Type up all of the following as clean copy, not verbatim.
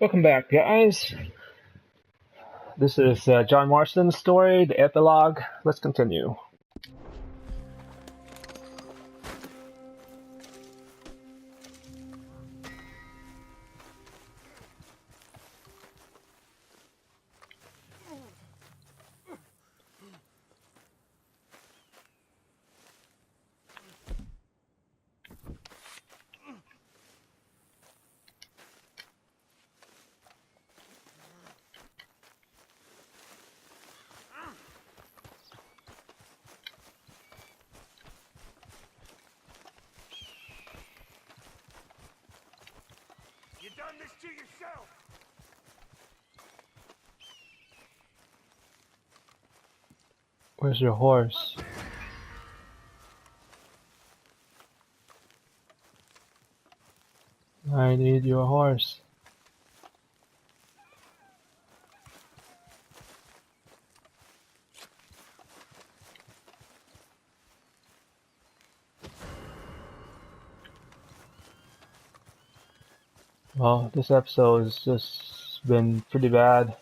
Welcome back, guys. This is John Marston's story, the epilogue. Let's continue. You done this to yourself! Where's your horse? I need your horse. Well, this episode has just been pretty bad.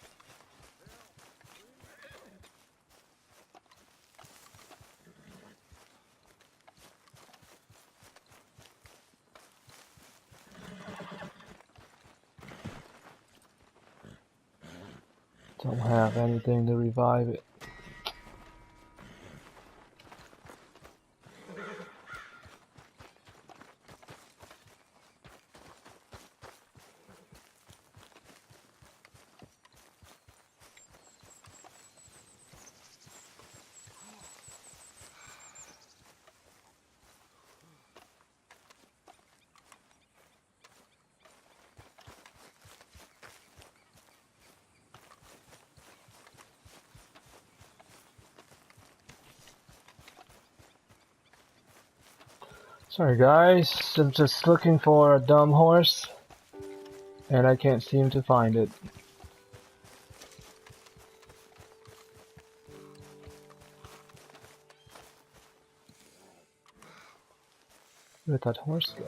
Don't have anything to revive it. Sorry guys, I'm just looking for a dumb horse and I can't seem to find it. Where did that horse go?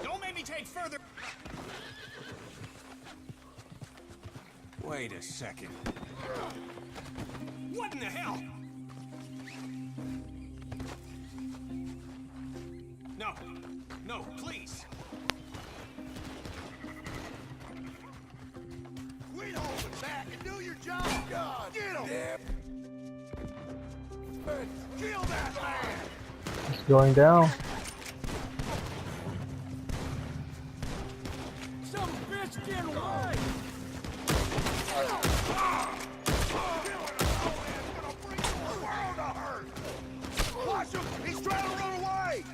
Don't make me take further... Wait a second. What in the hell? No. No, please. Quit holding back and do your job! God, get him! Kill that man! It's going down. Some bitch get away! Watch him! He's trying to run away!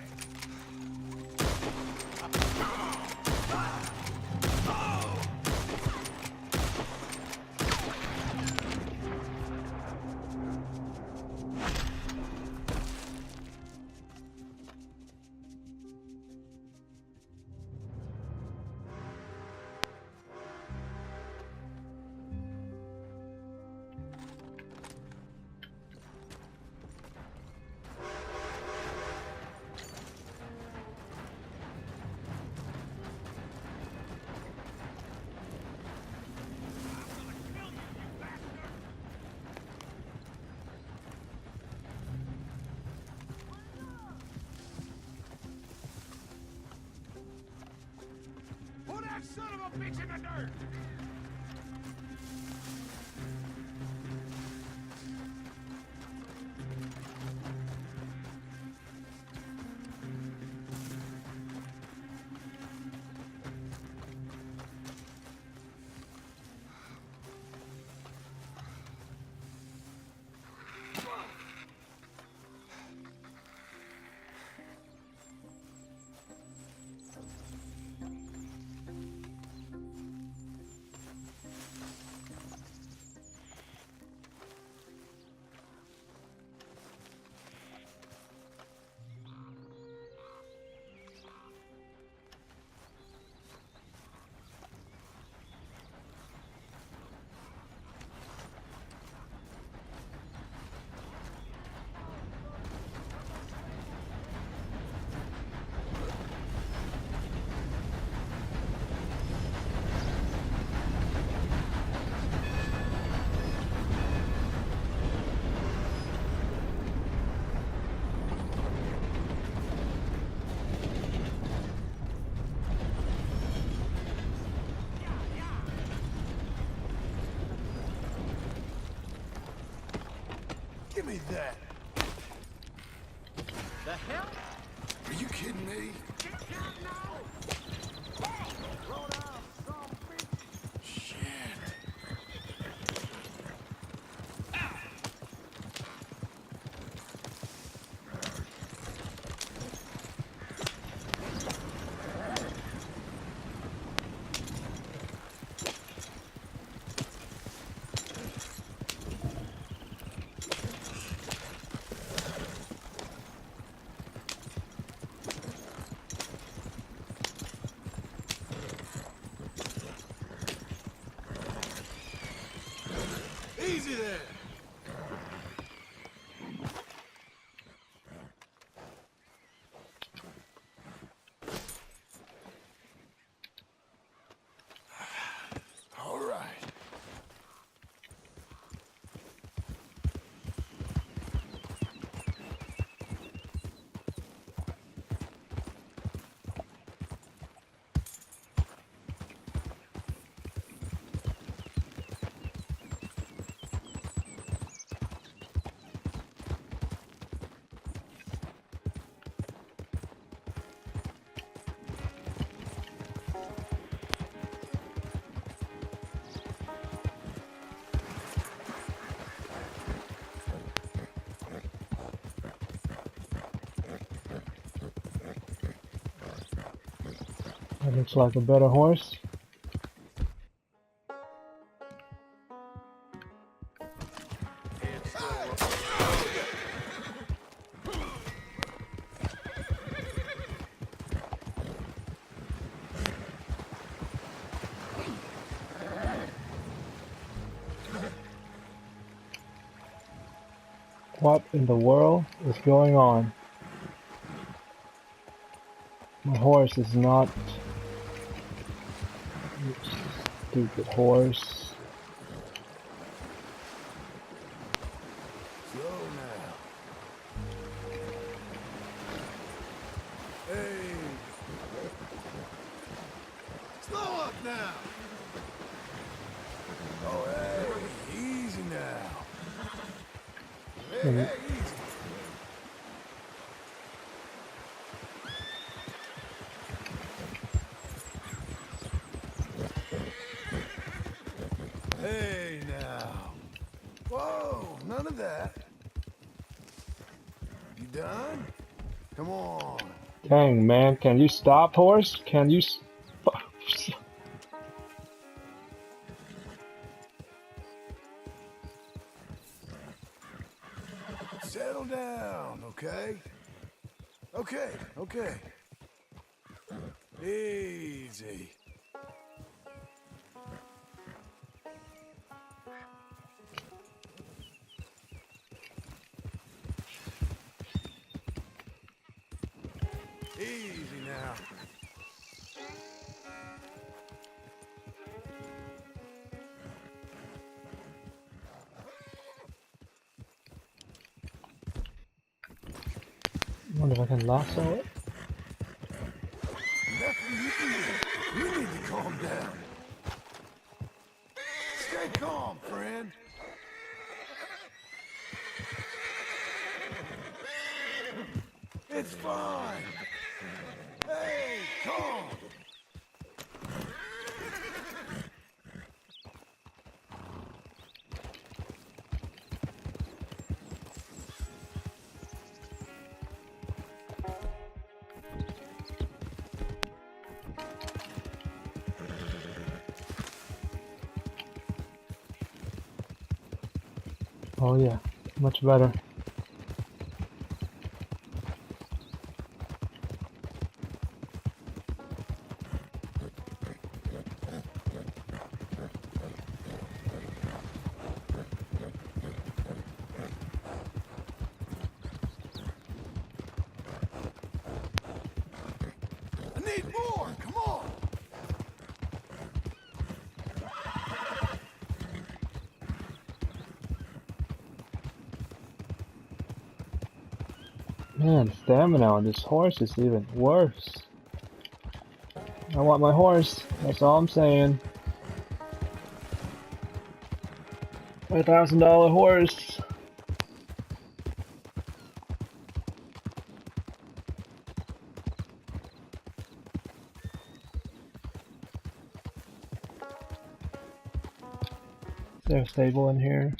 Put that son of a bitch in the dirt! Give me that. The hell? Are you kidding me? Shit. Easy there. All right. That looks like a better horse. What in the world is going on? My horse is not... Stupid horse. Slow now. Hey. Slow up now. Oh, hey. Easy now. Hey, hey, easy. Hey, now. Whoa, none of that. You done? Come on. Dang, man, can you stop, horse? Can you... Settle down, okay? Okay, okay. Easy. Easy now. I wonder if I can lasso it. Nothing you can do. You need to calm down. Stay calm, friend. It's fine. Hey, calm. Oh yeah, much better. I need more. Come on. Man, stamina on this horse is even worse. I want my horse, that's all I'm saying. $1,000 horse. there a stable in here?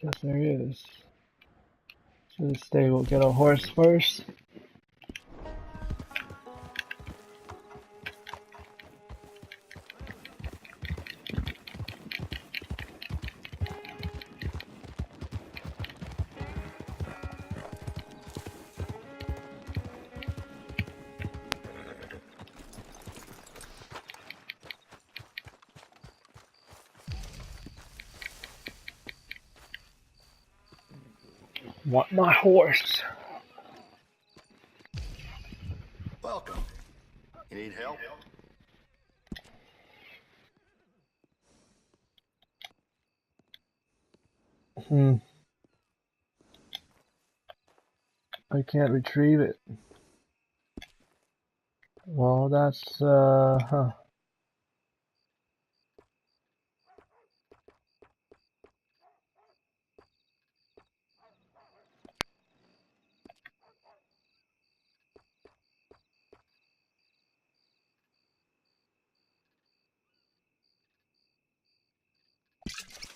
Guess there is. To the stable, get a horse first. Want my horse. Welcome. You need help? I can't retrieve it. Well, that's, huh.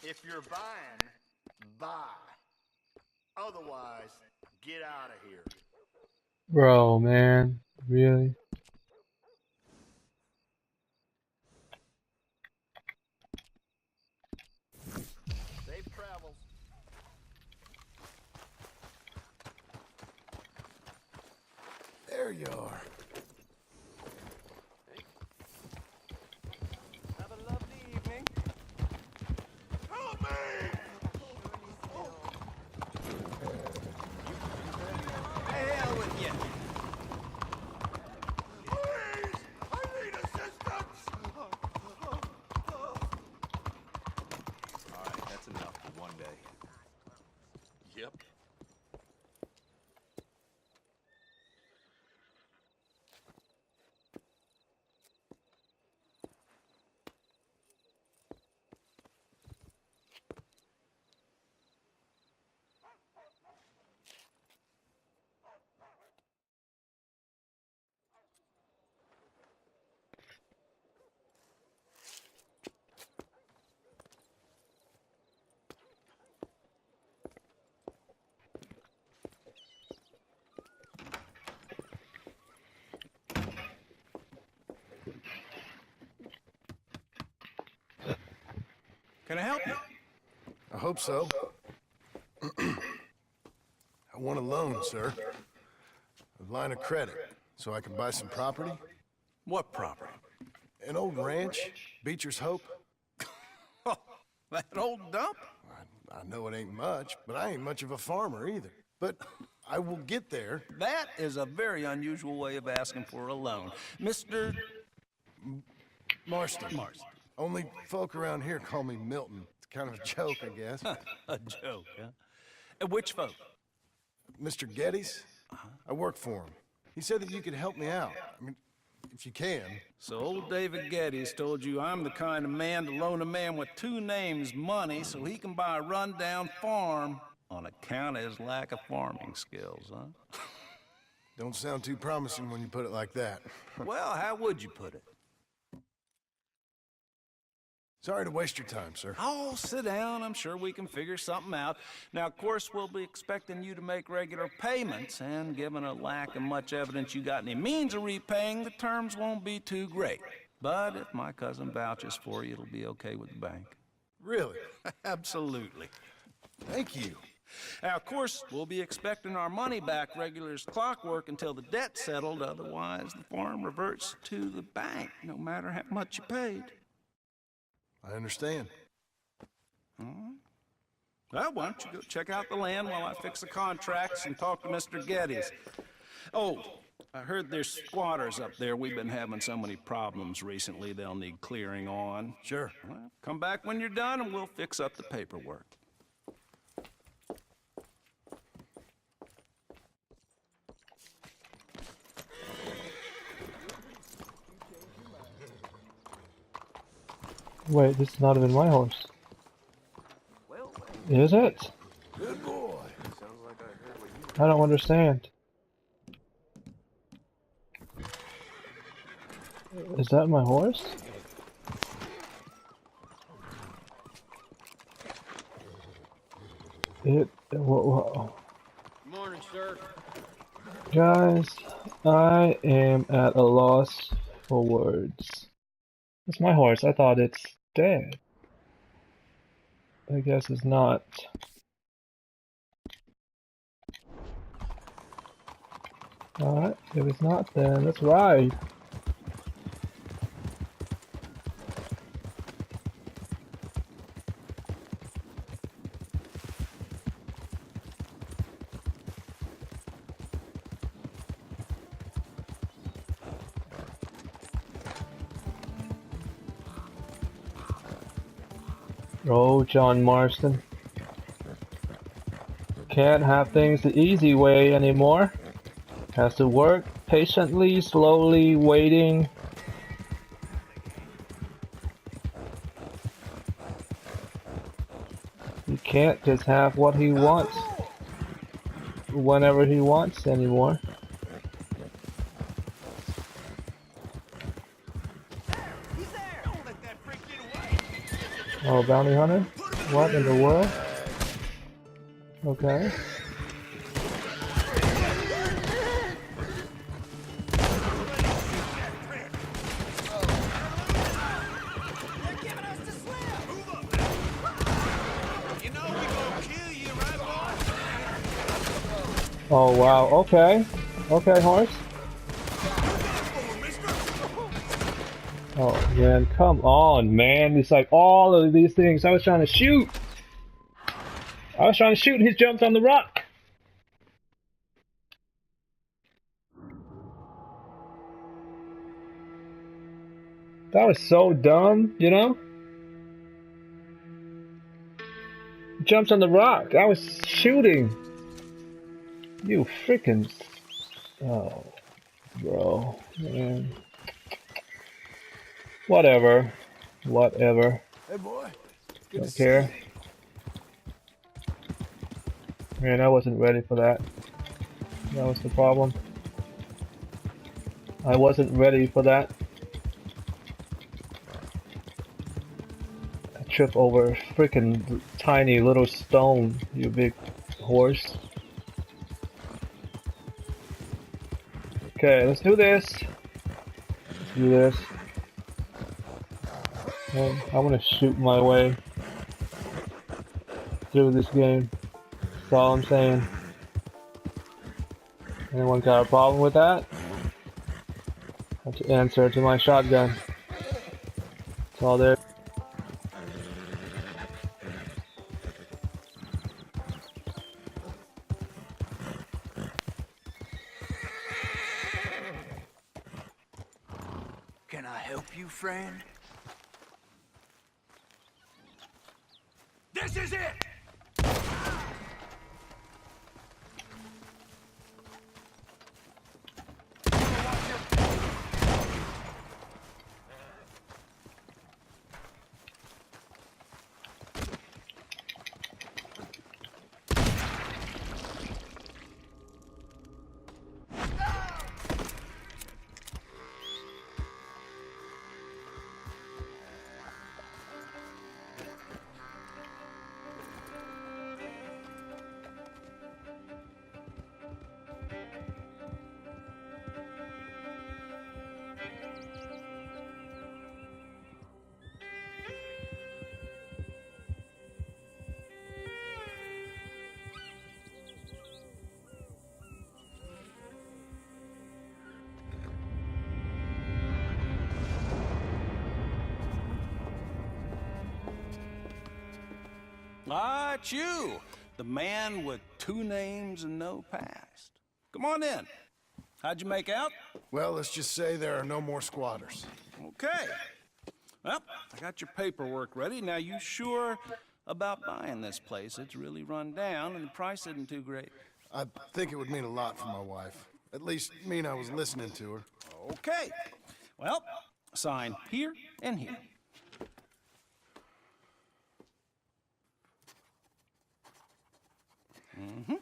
If you're buying, buy. Otherwise, get out of here. Bro, man. Really? Safe travels. There you are. Have a lovely evening. Help me! The hell with you. Please! I need assistance! All right, that's enough for one day. Yep. Can I help you? I hope so. I want a loan, sir. A line of credit, so I can buy some property. What property? An old ranch, Beecher's Hope. Oh, that old dump? I know it ain't much, but I ain't much of a farmer either. But I will get there. That is a very unusual way of asking for a loan. Mr. Marston. Marston. Only folk around here call me Milton. It's kind of a joke, I guess. A joke, huh? Which folk? Mr. Geddes? I work for him. He said that you could help me out. I mean, if you can. So old David Geddes told you I'm the kind of man to loan a man with two names money so he can buy a rundown farm on account of his lack of farming skills, huh? Don't sound too promising when you put it like that. Well, how would you put it? Sorry to waste your time, sir. Oh, sit down. I'm sure we can figure something out. Now, of course, we'll be expecting you to make regular payments, and given a lack of much evidence you got any means of repaying, the terms won't be too great. But if my cousin vouches for you, it'll be okay with the bank. Really? Absolutely. Thank you. Now, of course, we'll be expecting our money back regular as clockwork until the debt's settled. Otherwise, the farm reverts to the bank, no matter how much you paid. I understand. Well, why don't you go check out the land while I fix the contracts and talk to Mr. Geddes. Oh, I heard there's squatters up there. We've been having so many problems recently, they'll need clearing on. Sure. Well, come back when you're done and we'll fix up the paperwork. Wait, this is not even my horse. Is it? Good boy. I don't understand. Is that my horse? Whoa. Morning, sir. Guys, I am at a loss for words. It's my horse. I thought it's dead. I guess it's not. Alright, if it's not, then let's ride. Oh, John Marston. Can't have things the easy way anymore. Has to work patiently, slowly, waiting. He can't just have what he wants whenever he wants anymore. Oh, bounty hunter? What in the world? Okay. Oh wow, okay. Okay, horse. Oh man, come on, man. It's like all of these things. I was trying to shoot. He jumped on the rock. That was so dumb, you know? He jumps on the rock. I was shooting. You freaking... Oh, bro, man. Whatever. Hey, boy. Good Don't to see care. you. Man, I wasn't ready for that. That was the problem. I wasn't ready for that. I trip over a freaking tiny little stone, you big horse. Okay, let's do this. I want to shoot my way through this game. That's all I'm saying. Anyone got a problem with that? Have to answer to my shotgun. That's all there. Can I help you, friend? This is it! Ah, it's you, the man with 2 names and no past. Come on in. How'd you make out? Well, let's just say there are no more squatters. Okay. Well, I got your paperwork ready. Now, you sure about buying this place? It's really run down, and the price isn't too great. I think it would mean a lot for my wife. At least mean I was listening to her. Okay. Well, sign here and here. Mm-hmm.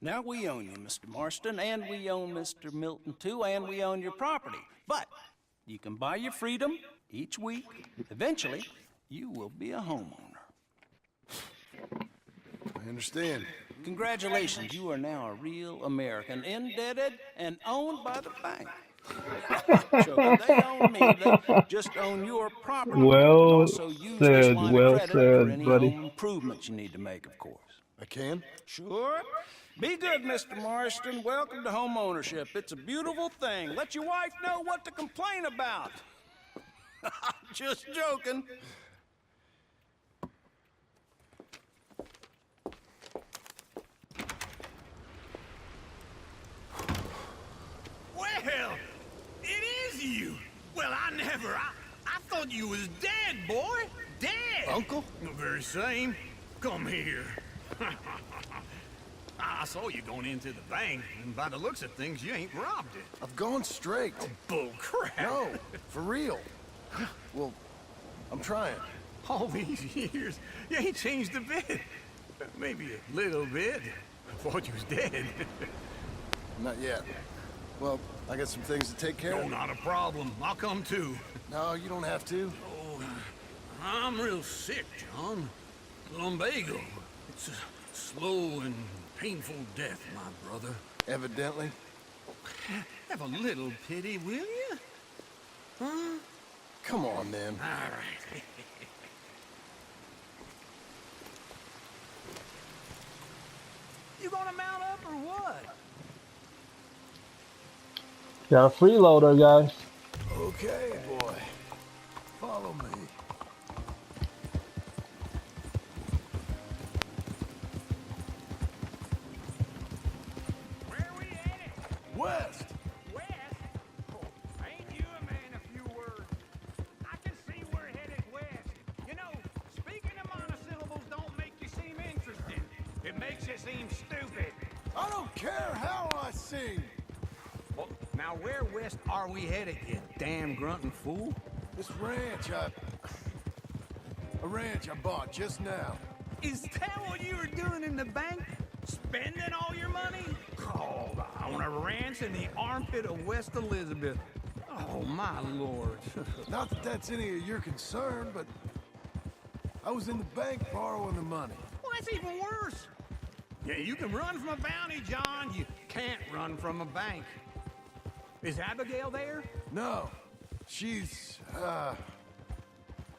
Now, we own you, Mr. Marston, and we own Mr. Milton, too, and we own your property. But you can buy your freedom each week. Eventually, you will be a homeowner. I understand. Congratulations, you are now a real American, indebted and owned by the bank. Joking, they own me, they just own your property. Well And also use this said, line well of credit for said, any buddy. home improvements you need to make, of course. I can? Sure. Be good, Mr. Marston. Welcome to home ownership. It's a beautiful thing. Let your wife know what to complain about. Just joking. Well, it is you. Well, I thought you was dead, boy. Dead. Uncle? The very same. Come here. I saw you going into the bank, and by the looks of things, you ain't robbed it. I've gone straight. Bull crap. No, for real. Well, I'm trying. All these years, you ain't changed a bit. Maybe a little bit. I thought you was dead. Not yet. Well, I got some things to take care No, of. not a problem. I'll come too. No, you don't have to. Oh, I'm real sick, John. Lumbago. It's a slow and painful death, my brother. Evidently. Have a little pity, will you? Huh? Come on, then. All right. You gonna mount up or what? Got a freeloader, guys. Okay, boy. Follow me. Where we headed? West! West? Oh, ain't you a man of few words? I can see we're headed west. You know, speaking of monosyllables don't make you seem interesting. It makes you seem stupid. I don't care how I sing. Well, now where west are we headed, you damn grunting fool? This ranch I bought just now. Is that what you were doing in the bank? Spending all your money? Oh, on a ranch in the armpit of West Elizabeth. Oh, my lord. Not that that's any of your concern, but I was in the bank borrowing the money. Well, that's even worse. Yeah, you can run from a bounty, John. You can't run from a bank. Is Abigail there? No, she's, her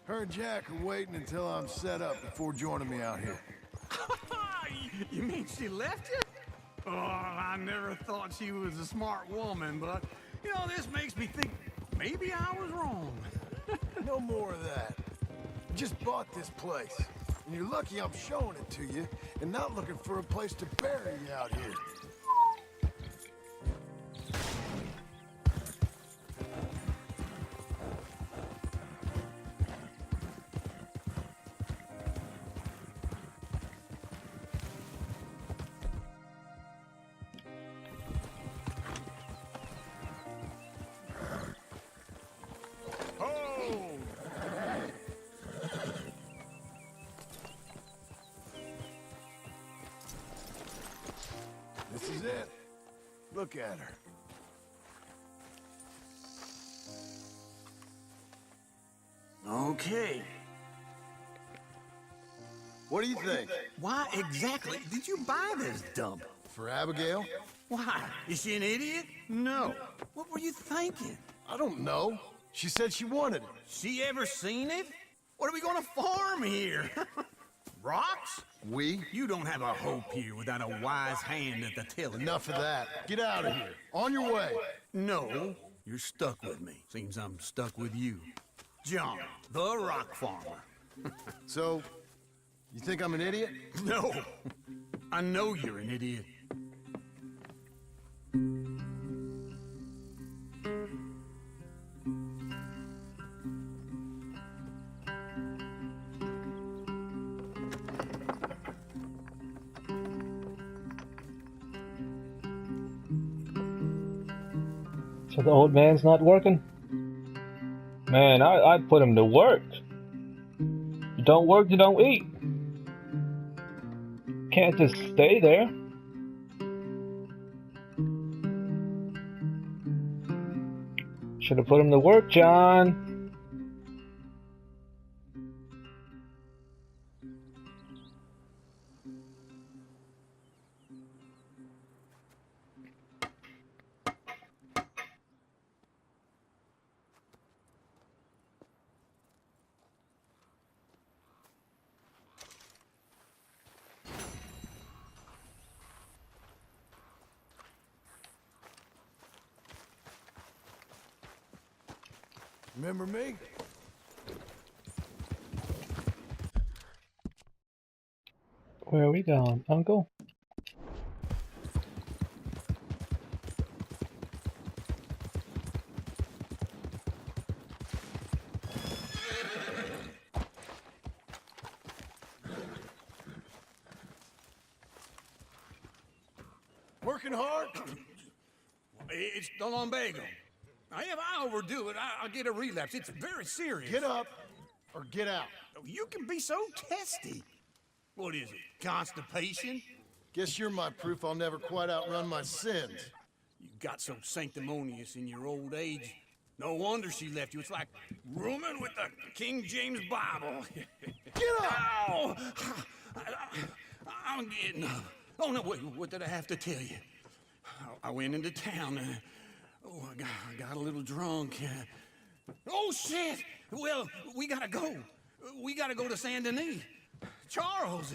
and Jack are waiting until I'm set up before joining me out here. You mean she left you? Oh, I never thought she was a smart woman, but, you know, this makes me think maybe I was wrong. No more of that. I just bought this place, and you're lucky I'm showing it to you and not looking for a place to bury you out here. This is it. Look at her. Okay. What do you think? Why exactly did you buy this dump? For Abigail? Why? Is she an idiot? No. What were you thinking? I don't know. She said she wanted it. She ever seen it? What are we gonna farm here? Rocks? We? You don't have a hope here without a wise hand at the tiller. Enough of that. Get out of here. On your way. No, you're stuck with me. Seems I'm stuck with you. John, the rock farmer. So, you think I'm an idiot? No, I know you're an idiot. So the old man's not working? Man, I'd put him to work. You don't work, you don't eat. Can't just stay there. Should have put him to work, John. Remember me? Where are we going, Uncle? Working hard? It's the lumbago. Now, if I overdo it, I'll get a relapse. It's very serious. Get up or get out. You can be so testy. What is it, constipation? Guess you're my proof I'll never quite outrun my sins. You got so sanctimonious in your old age. No wonder she left you. It's like rooming with the King James Bible. Get up! Ow! I'm getting up. Oh, no, wait, what did I have to tell you? I went into town. I got a little drunk. Oh, shit! Well, we gotta go. We gotta go to Saint Denis. Charles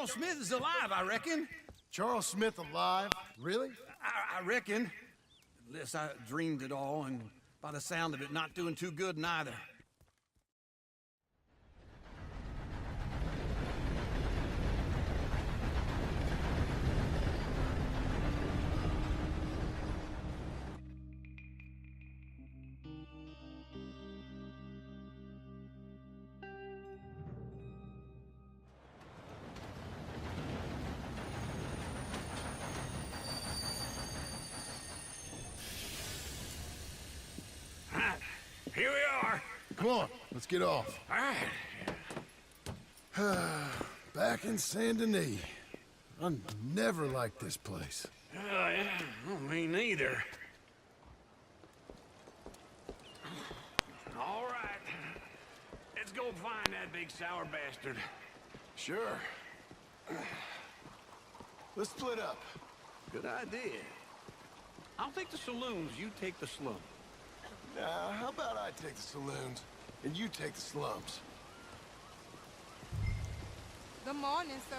Smith is alive, I reckon. Charles Smith alive? Really? I reckon. Unless I dreamed it all, and by the sound of it, not doing too good neither. Here we are. Come on, let's get off. All right. Back in Saint Denis. I never liked this place. Yeah, well, me neither. All right. Let's go find that big sour bastard. Sure. Let's split up. Good idea. I'll take the saloons, you take the slums. How about I take the saloons and you take the slums? Good morning, sir.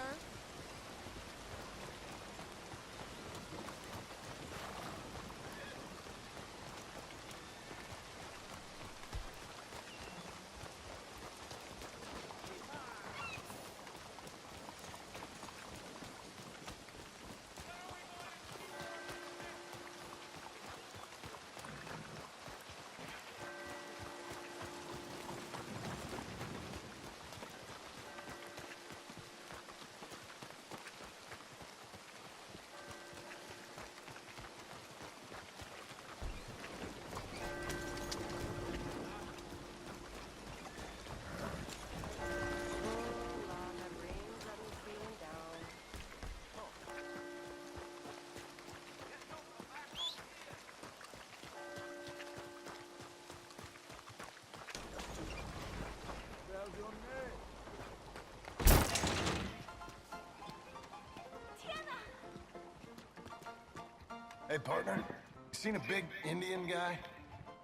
Hey, partner. You seen a big Indian guy?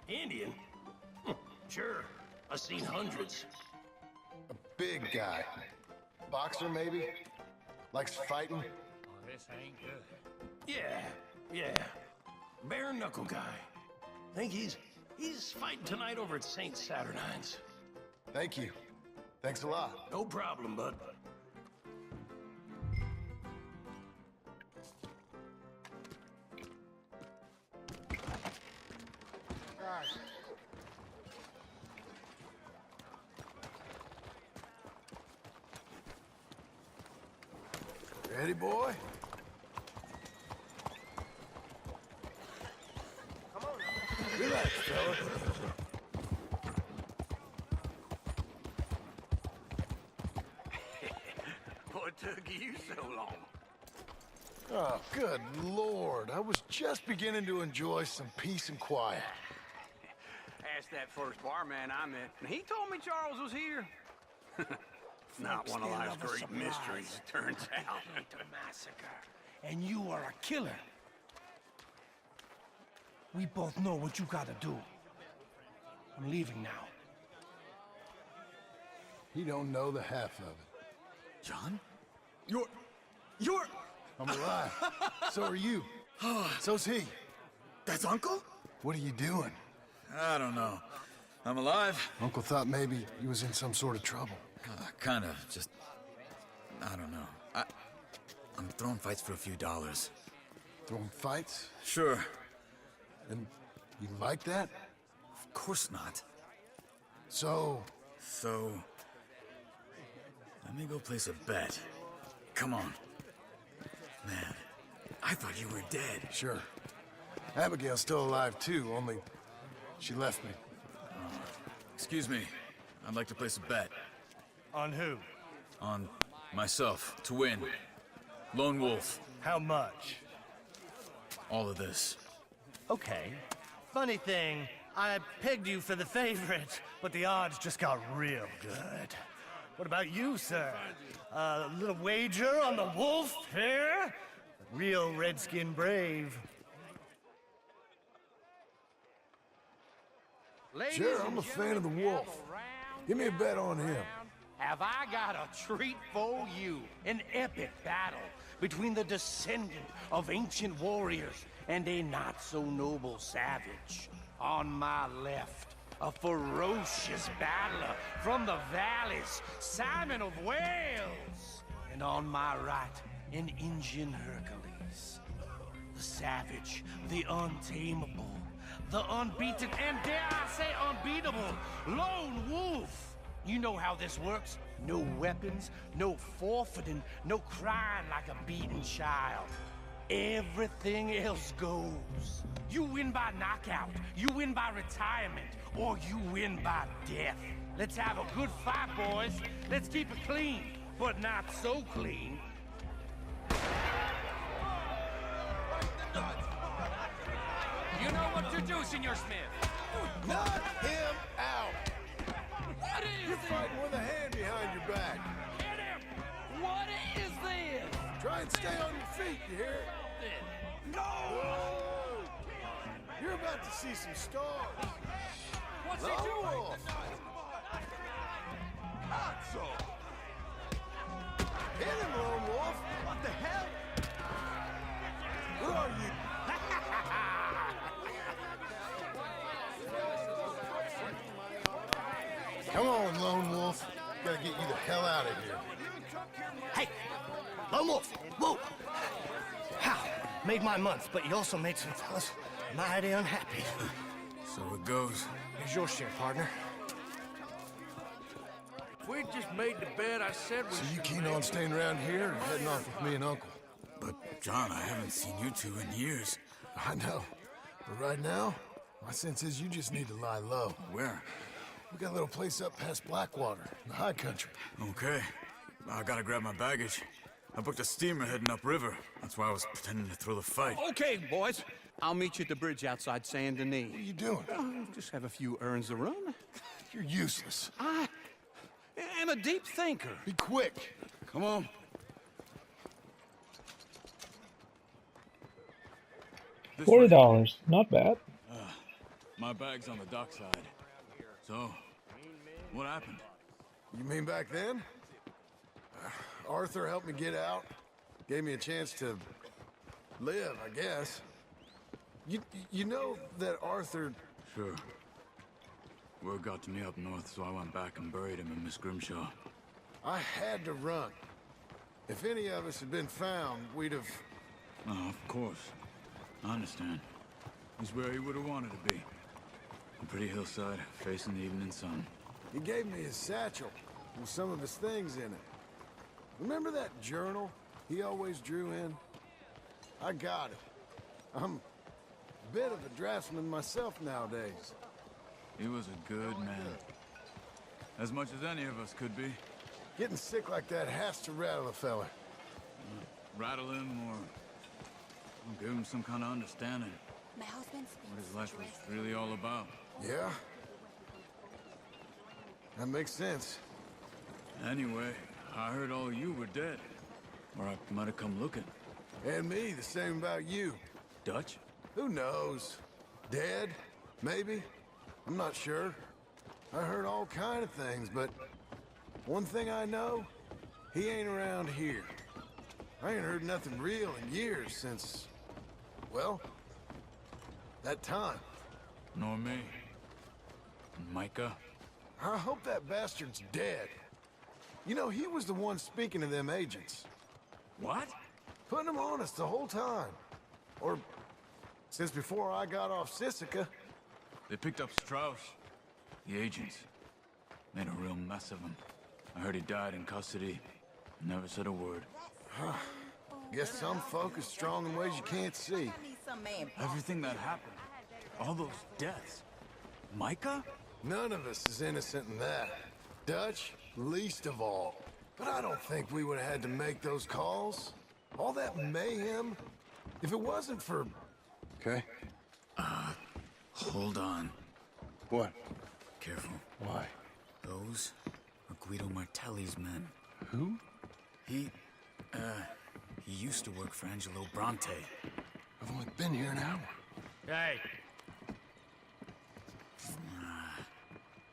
Indian? Sure. I've seen hundreds. A big guy. Boxer, maybe? Likes fighting? This ain't good. Yeah. Bare knuckle guy. Think he's fighting tonight over at St. Saturnine's. Thank you. Thanks a lot. No problem, bud. Ready, boy? Come on now. Relax, fella. What took you so long? Oh, good Lord. I was just beginning to enjoy some peace and quiet. asked that first barman I met, and he told me Charles was here. Not one of life's great mysteries, it turns out. A massacre, and you are a killer. We both know what you gotta do. I'm leaving now. He don't know the half of it. John? You're... I'm alive. So are you. So's he. That's Uncle? What are you doing? I don't know. I'm alive. Uncle thought maybe he was in some sort of trouble. Kinda, just... I don't know. I'm throwing fights for a few dollars. Throwing fights? Sure. And you like that? Of course not. So, let me go place a bet. Come on. Man, I thought you were dead. sure. Abigail's still alive too, only she left me. Excuse me. I'd like to place a bet. On who? On myself, to win. Lone Wolf. How much? All of this. Okay. Funny thing, I pegged you for the favorite, but the odds just got real good. What about you, sir? A little wager on the wolf here? Real redskin brave. Ladies Sure, and I'm a fan of the gentlemen, wolf. gather round, Give me a gather bet on him. round. Have I got a treat for you? An epic battle between the descendant of ancient warriors and a not-so-noble savage. On my left, a ferocious battler from the valleys, Simon of Wales. And on my right, an Indian Hercules. The savage, the untamable, the unbeaten, and dare I say unbeatable, Lone Wolf. You know how this works. No weapons, no forfeiting, no crying like a beaten child. Everything else goes. You win by knockout, you win by retirement, or you win by death. Let's have a good fight, boys. Let's keep it clean, but not so clean. You know what to do, Senor Smith. Knock him out! What is You're fighting with a hand behind your back. Hit him! What is this? Try and stay on your feet, you hear? No! Whoa! You're about to see some stars. What's he Lone doing? Wolf. Not so. Hit him, Lone Wolf. What the hell? Who are you? Come on, Lone Wolf. Gotta get you the hell out of here. Hey! Lone Wolf! Whoa! How? Made my month, but you also made some fellas mighty unhappy. So it goes. Here's your share, partner. If we'd just made the bed I said we So you keen on staying around here or heading off with me and Uncle? But, John, I haven't seen you two in years. I know. But right now, my sense is you just need to lie low. Where? We got a little place up past Blackwater, in the high country. Okay. I gotta grab my baggage. I booked a steamer heading upriver. That's why I was pretending to throw the fight. Okay, boys. I'll meet you at the bridge outside Saint Denis. What are you doing? Just have a few errands to run. You're useless. I am a deep thinker. Be quick. Come on. This way. $40, not bad. My bag's on the dockside. So, what happened? You mean back then? Arthur helped me get out. Gave me a chance to live, I guess. You know that Arthur... Sure. Word got to me up north, so I went back and buried him in Miss Grimshaw. I had to run. If any of us had been found, we'd have... Oh, of course. I understand. He's where he would have wanted to be. A pretty hillside, facing the evening sun. He gave me his satchel with some of his things in it. Remember that journal he always drew in? I got it. I'm a bit of a draftsman myself nowadays. He was a good man. As much as any of us could be. Getting sick like that has to rattle a fella. Rattle him or give him some kind of understanding My husband what his speaks life was dreadful. really all about. Yeah? That makes sense. Anyway, I heard all of you were dead. Or I might have come looking. And me, the same about you. Dutch? Who knows? Dead? Maybe? I'm not sure. I heard all kind of things, but one thing I know, he ain't around here. I ain't heard nothing real in years since, well, that time. Nor me. And Micah? I hope that bastard's dead. You know, he was the one speaking to them agents. What? Putting them on us the whole time. Or, since before I got off Sisika. They picked up Strauss. The agents. Made a real mess of him. I heard he died in custody. Never said a word. Guess some folk is strong in ways you can't see. Everything that happened. All those deaths. Micah? None of us is innocent in that. Dutch, least of all. But I don't think we would have had to make those calls. All that mayhem. If it wasn't for... Okay. Hold on. What? Careful. Why? Those are Guido Martelli's men. Who? He used to work for Angelo Bronte. I've only been here an hour. Hey.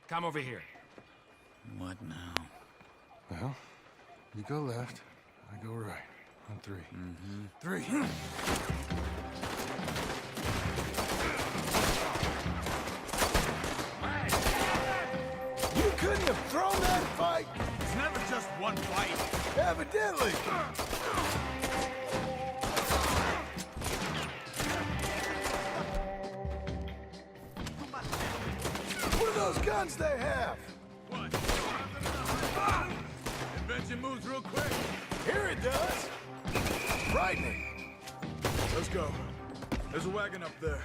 Come over here. What now? Well, you go left, I go right. On three. Three. You couldn't have thrown that fight? It's never just one fight. Evidently. What are those guns they have? What? Invention moves real quick. Here it does. Frightening. Let's go. There's a wagon up there.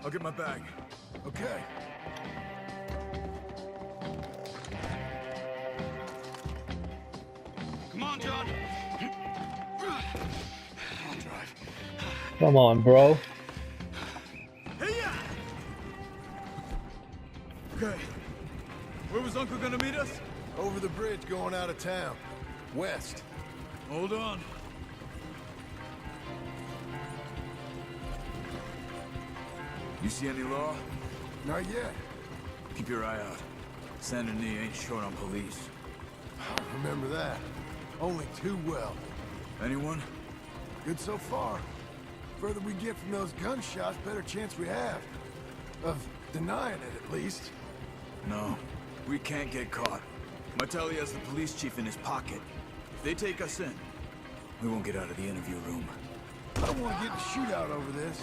I'll get my bag. Okay. Come on, John. I'll drive. Come on, bro. Okay. Where was Uncle gonna meet us? Over the bridge going out of town. West. Hold on. You see any law? Not yet. Keep your eye out. Saint Denis ain't short on police. Remember that. Only too well. Anyone? Good so far. Further we get from those gunshots, better chance we have. Of denying it, at least. No. We can't get caught. Martelli has the police chief in his pocket. If they take us in, we won't get out of the interview room. I don't want to get in a shootout over this.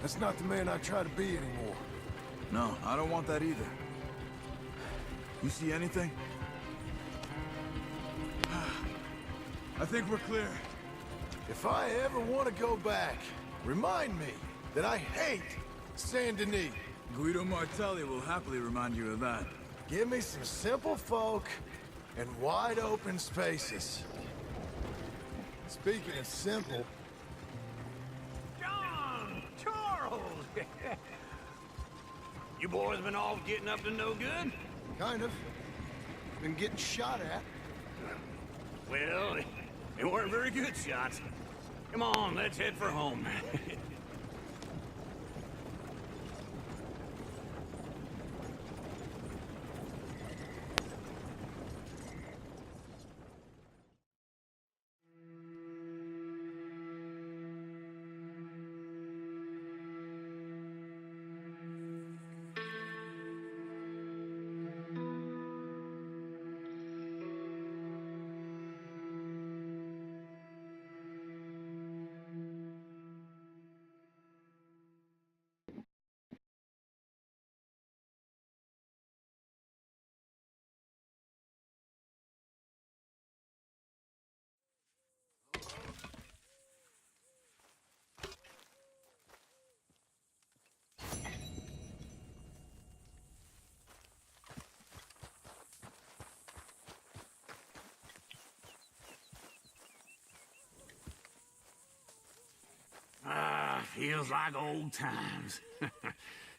That's not the man I try to be anymore. No, I don't want that either. You see anything? I think we're clear. If I ever want to go back, remind me that I hate Saint Denis. Guido Martelli will happily remind you of that. Give me some simple folk and wide open spaces. Speaking of simple, John! Charles! You boys been all getting up to no good? kind of. Been getting shot at. Well, they weren't very good shots. Come on, let's head for home. Feels like old times.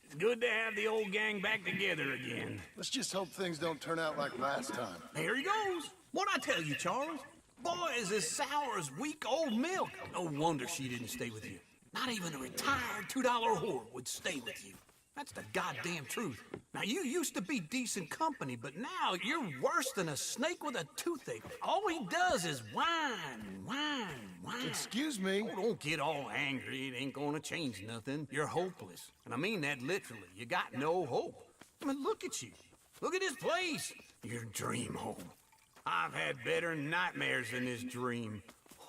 It's good to have the old gang back together again. Let's just hope things don't turn out like last time. Here he goes. What'd I tell you, Charles? Boy is as sour as week-old milk. No wonder she didn't stay with you. Not even a retired $2 whore would stay with you. That's the goddamn truth. Now, you used to be decent company, but now you're worse than a snake with a toothache. All he does is whine. Excuse me? Oh, don't get all angry. It ain't gonna change nothing. You're hopeless. And I mean that literally. You got no hope. I mean, look at you. Look at this place. Your dream home. I've had better nightmares than this dream.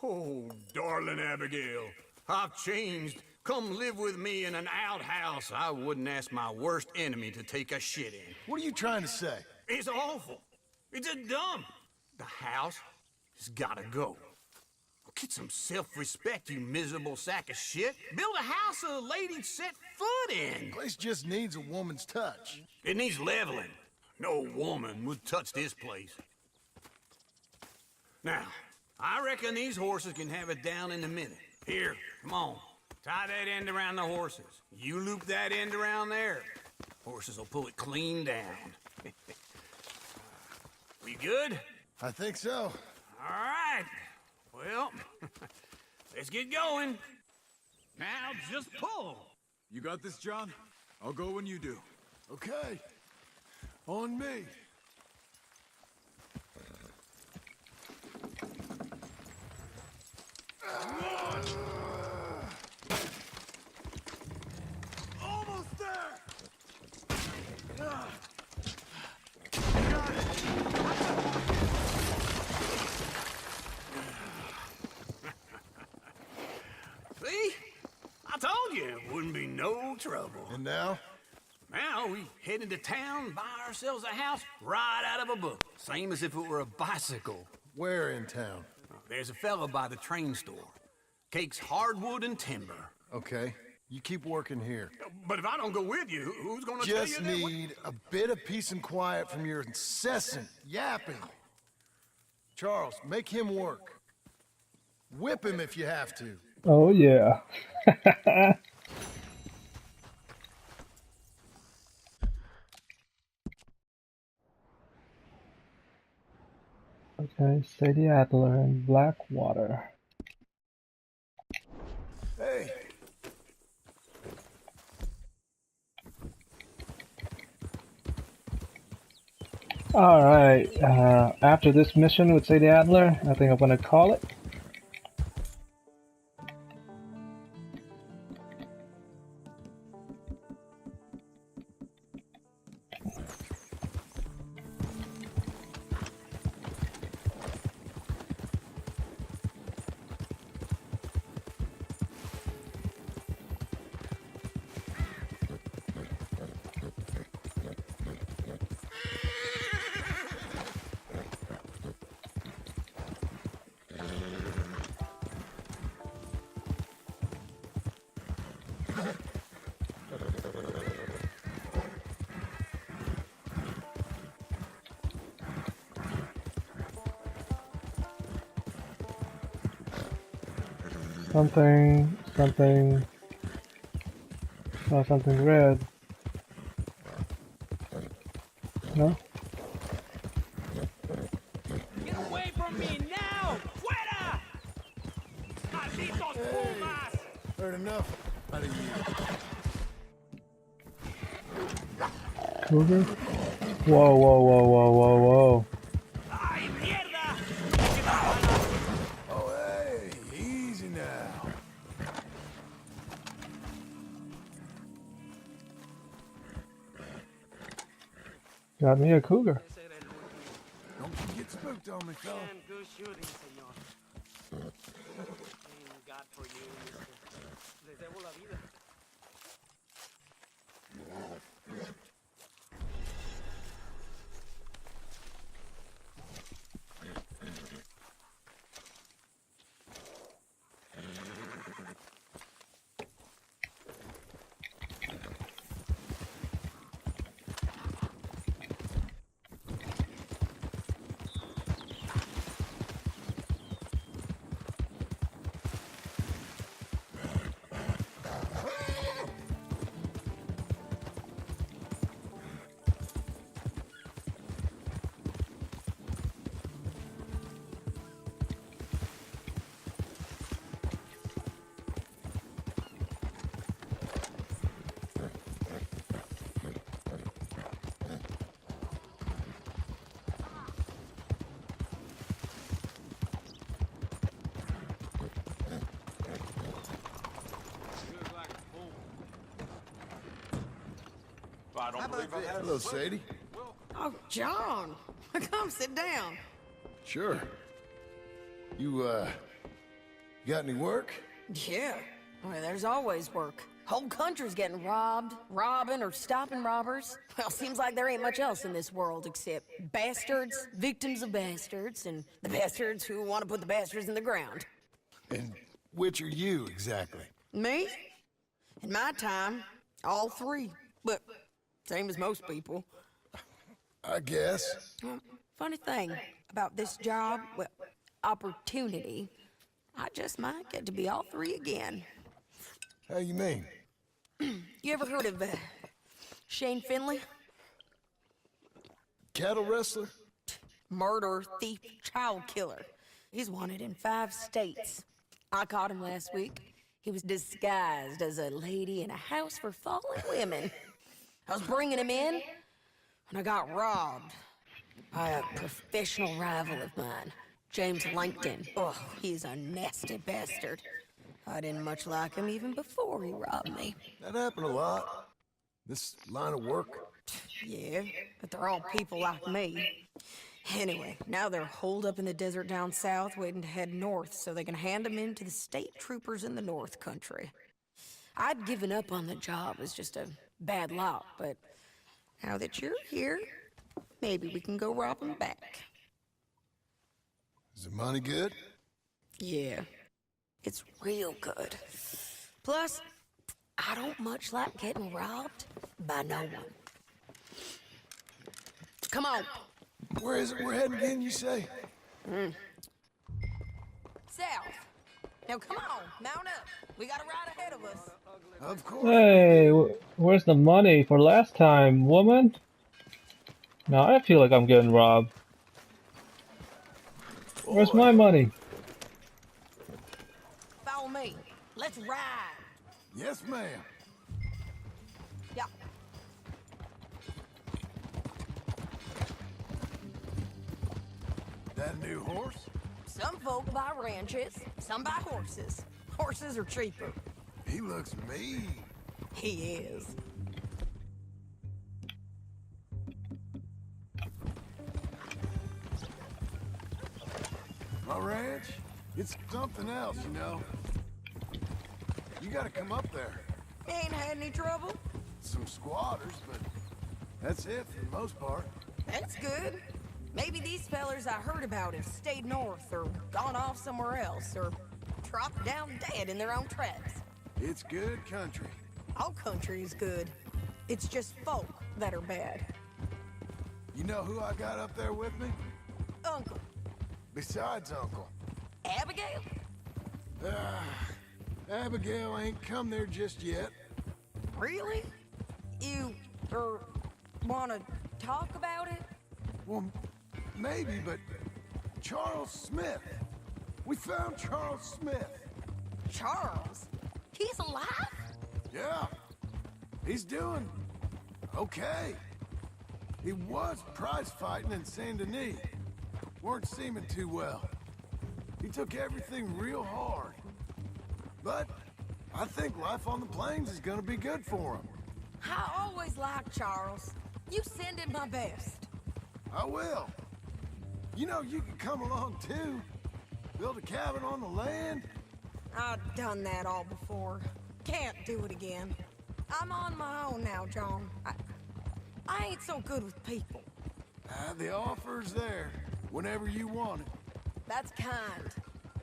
Oh, darling Abigail, I've changed. Come live with me in an outhouse I wouldn't ask my worst enemy to take a shit in. What are you trying to say? It's awful. It's a dump. The house has gotta go. Get some self-respect, you miserable sack of shit. Build a house a lady'd set foot in. Place just needs a woman's touch. It needs leveling. No woman would touch this place. Now, I reckon these horses can have it down in a minute. Here, come on. Tie that end around the horses. You loop that end around there. Horses will pull it clean down. We good? I think so. All right. Well, let's get going. Now just pull. You got this, John? I'll go when you do. Okay. On me. Almost there! Got it! See? I told you it wouldn't be no trouble. And now? Now we head into town, buy ourselves a house right out of a book. Same as if it were a bicycle. Where in town? There's a fella by the train store. Cakes hardwood and timber. Okay. You keep working here. But if I don't go with you, who's gonna tell you Just that? need a bit of peace and quiet from your incessant yapping. Charles, make him work. Whip him if you have to. Oh yeah. Okay, Sadie Adler and Blackwater. Hey, Alright, after this mission with Sadie Adler, I think I'm gonna call it. Something red. No? Get away from me now! Fuera! Malditos pumas! heard enough out of you. Cougar? Whoa, whoa, whoa, whoa, whoa, whoa. Ay, mierda! Oh, hey, easy now. Got me a cougar. Don't you get spooked on me, fella. Good shooting, señor. Thank God for you, mister. Les debo la vida. I don't believe I've had Hello, Sadie. Oh, John. Come sit down. Sure. You got any work? Yeah. Well, there's always work. Whole country's getting robbed, robbing, or stopping robbers. Well, seems like there ain't much else in this world except bastards, victims of bastards, and the bastards who want to put the bastards in the ground. And which are you, exactly? Me? In my time, all three. But same as most people. I guess. Well, funny thing about this job, well, opportunity, I just might get to be all three again. How you mean? You ever heard of Shane Finley? Cattle wrestler? Murderer, thief, child killer. He's wanted in 5 states. I caught him last week. He was disguised as a lady in a house for fallen women. I was bringing him in when I got robbed by a professional rival of mine, James Langton. Oh, he's a nasty bastard. I didn't much like him even before he robbed me. That happened a lot. This line of work. Yeah, but they're all people like me. Anyway, now they're holed up in the desert down south waiting to head north so they can hand them in to the state troopers in the north country. I'd given up on the job as just a bad lot, but now that you're here, maybe we can go rob them back. Is the money good? Yeah, it's real good. Plus, I don't much like getting robbed by no one. Come on. Where is it we're heading again, you say? South. Now come on, mount up. We got a ride ahead of us. Of course. Hey, where's the money for last time, woman? Now I feel like I'm getting robbed. Where's my money? Follow me. Let's ride. Yes, ma'am. Yeah. That a new horse? Some folk buy ranches, some buy horses. Horses are cheaper. He looks mean. He is. My ranch? It's something else, you know. You gotta come up there. Ain't had any trouble? Some squatters, but that's it for the most part. That's good. Maybe these fellers I heard about have stayed north or gone off somewhere else or dropped down dead in their own tracks. It's good country. All country is good. It's just folk that are bad. You know who I got up there with me? Uncle. Besides Uncle. Abigail? Abigail ain't come there just yet. Really? You, wanna talk about it? Well, maybe, but Charles Smith. We found Charles Smith. Charles? He's alive? Yeah. He's doing okay. He was prize fighting in Saint Denis. Weren't seeming too well. He took everything real hard. But I think life on the plains is gonna be good for him. I always liked Charles. You send him my best. I will. You know, you can come along too. Build a cabin on the land. I've done that all before. Can't do it again. I'm on my own now, John. I ain't so good with people. The offer's there whenever you want it. That's kind.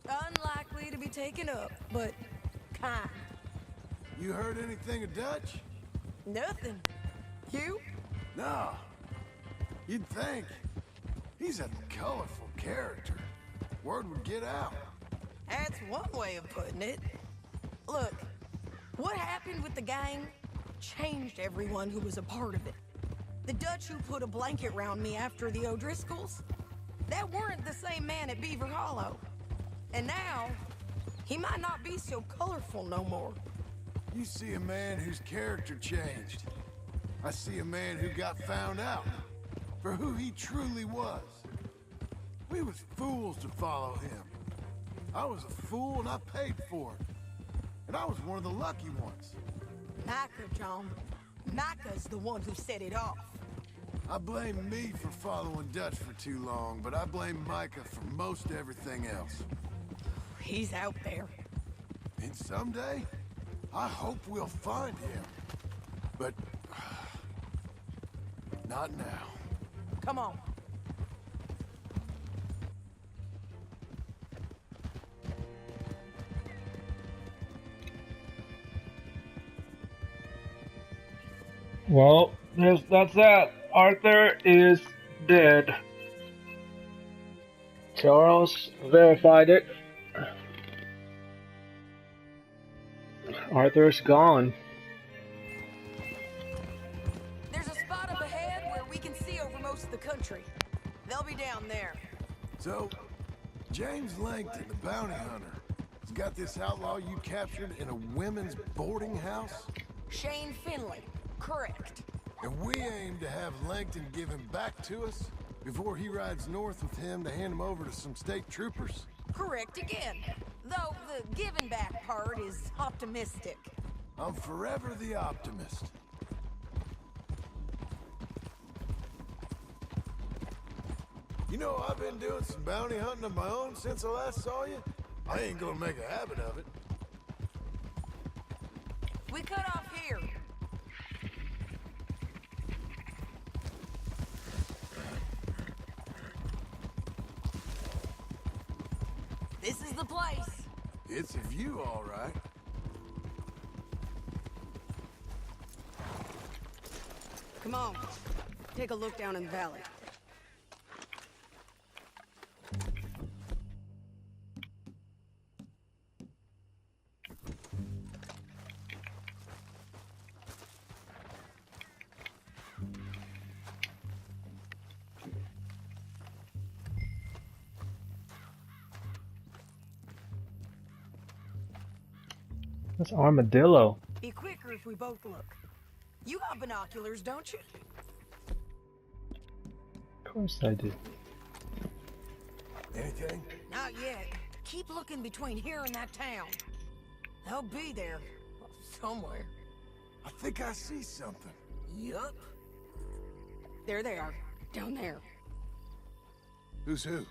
Unlikely to be taken up, but kind. You heard anything of Dutch? Nothing. You? No. You'd think. He's a colorful character. Word would get out. That's one way of putting it. Look, what happened with the gang changed everyone who was a part of it. The Dutch who put a blanket round me after the O'Driscolls, that weren't the same man at Beaver Hollow. And now, he might not be so colorful no more. You see a man whose character changed. I see a man who got found out for who he truly was. We was fools to follow him. I was a fool and I paid for it. And I was one of the lucky ones. Micah, John. Micah's the one who set it off. I blame me for following Dutch for too long, but I blame Micah for most everything else. He's out there. And someday, I hope we'll find him. But... not now. Come on. Well, that's that. Arthur is dead. Charles verified it. Arthur's gone. There's a spot up ahead where we can see over most of the country. They'll be down there. So, James Langton, the bounty hunter, has got this outlaw you captured in a women's boarding house? Shane Finley. Correct. And we aim to have Langton give him back to us before he rides north with him to hand him over to some state troopers. Correct again. Though the giving back part is optimistic. I'm forever the optimist. You know, I've been doing some bounty hunting of my own since I last saw you. I ain't gonna make a habit of it. We cut off here. This is the place. It's a view, all right. Come on. Take a look down in the valley. That's armadillo. Be quicker if we both look. You got binoculars, don't you? Of course I do. Anything? Not yet. Keep looking between here and that town. They'll be there. Somewhere. I think I see something. Yup. There they are. Down there. Who's who?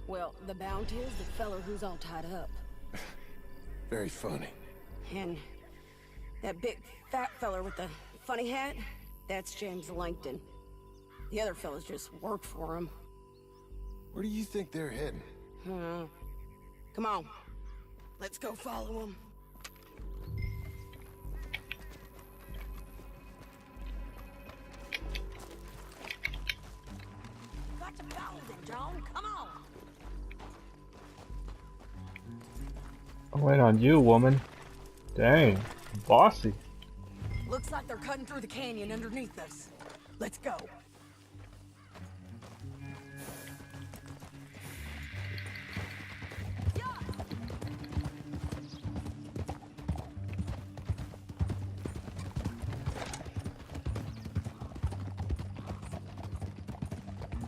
Well, the bounty is the feller who's all tied up. Very funny. And that big fat feller with the funny hat, that's James Langton. The other fellas just work for him. Where do you think they're heading? Come on. Let's go follow them. Got to follow them, John. Come on. I'll wait on you, woman. Dang, bossy. Looks like they're cutting through the canyon underneath us. Let's go.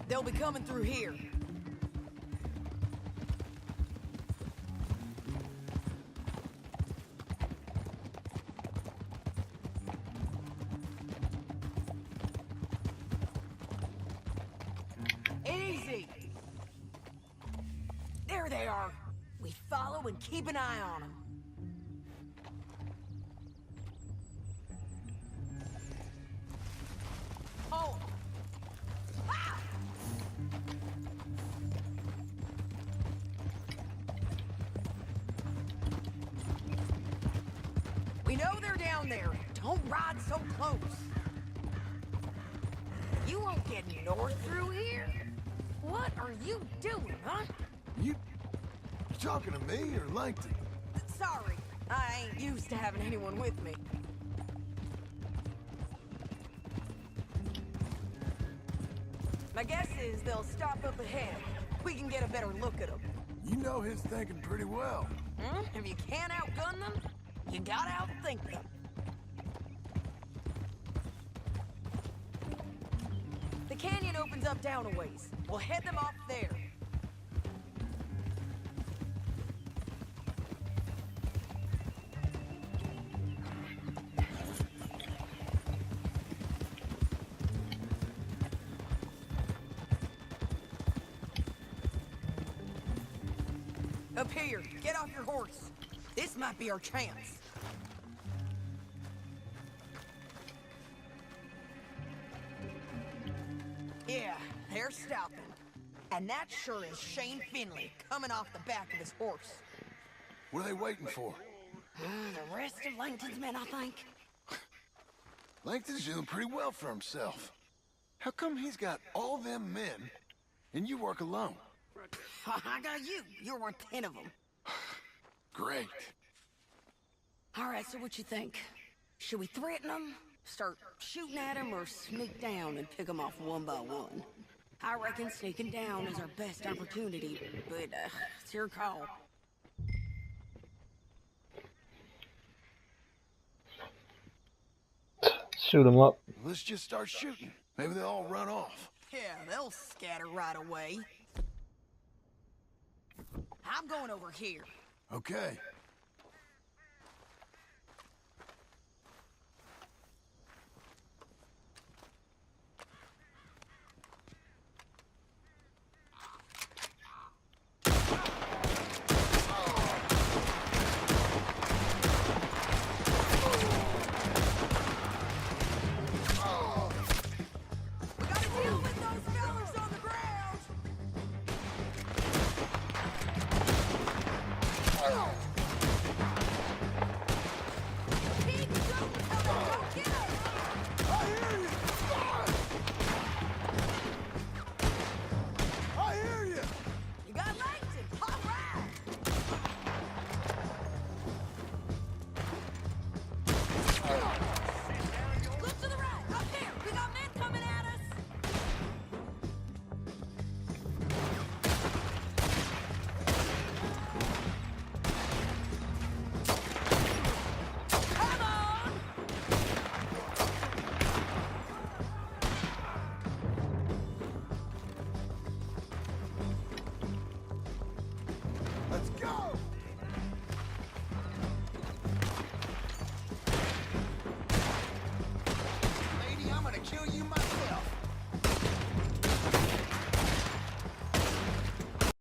They'll be coming through here. Easy. There they are. We follow and keep an eye on them. Oh. Ah! We know they're down there. Don't ride so close. You won't get north through here. What are you doing, huh? You talking to me or Langton? Sorry, I ain't used to having anyone with me. My guess is they'll stop up ahead. We can get a better look at them. You know his thinking pretty well. If you can't outgun them, you gotta outthink them. The canyon opens up down a ways. We'll head them off there. Up here, get off your horse. This might be our chance. Yeah, they're stopping. And that sure is Shane Finley coming off the back of his horse. What are they waiting for? The rest of Langton's men, I think. Langton's doing pretty well for himself. How come he's got all them men, and you work alone? I got you. You're worth 10 of them. Great. All right, so what you think? Should we threaten them, start shooting at them, or sneak down and pick them off one by one? I reckon sneaking down is our best opportunity, but it's your call. Shoot him up. Let's just start shooting. Maybe they'll all run off. Yeah, they'll scatter right away. I'm going over here. Okay.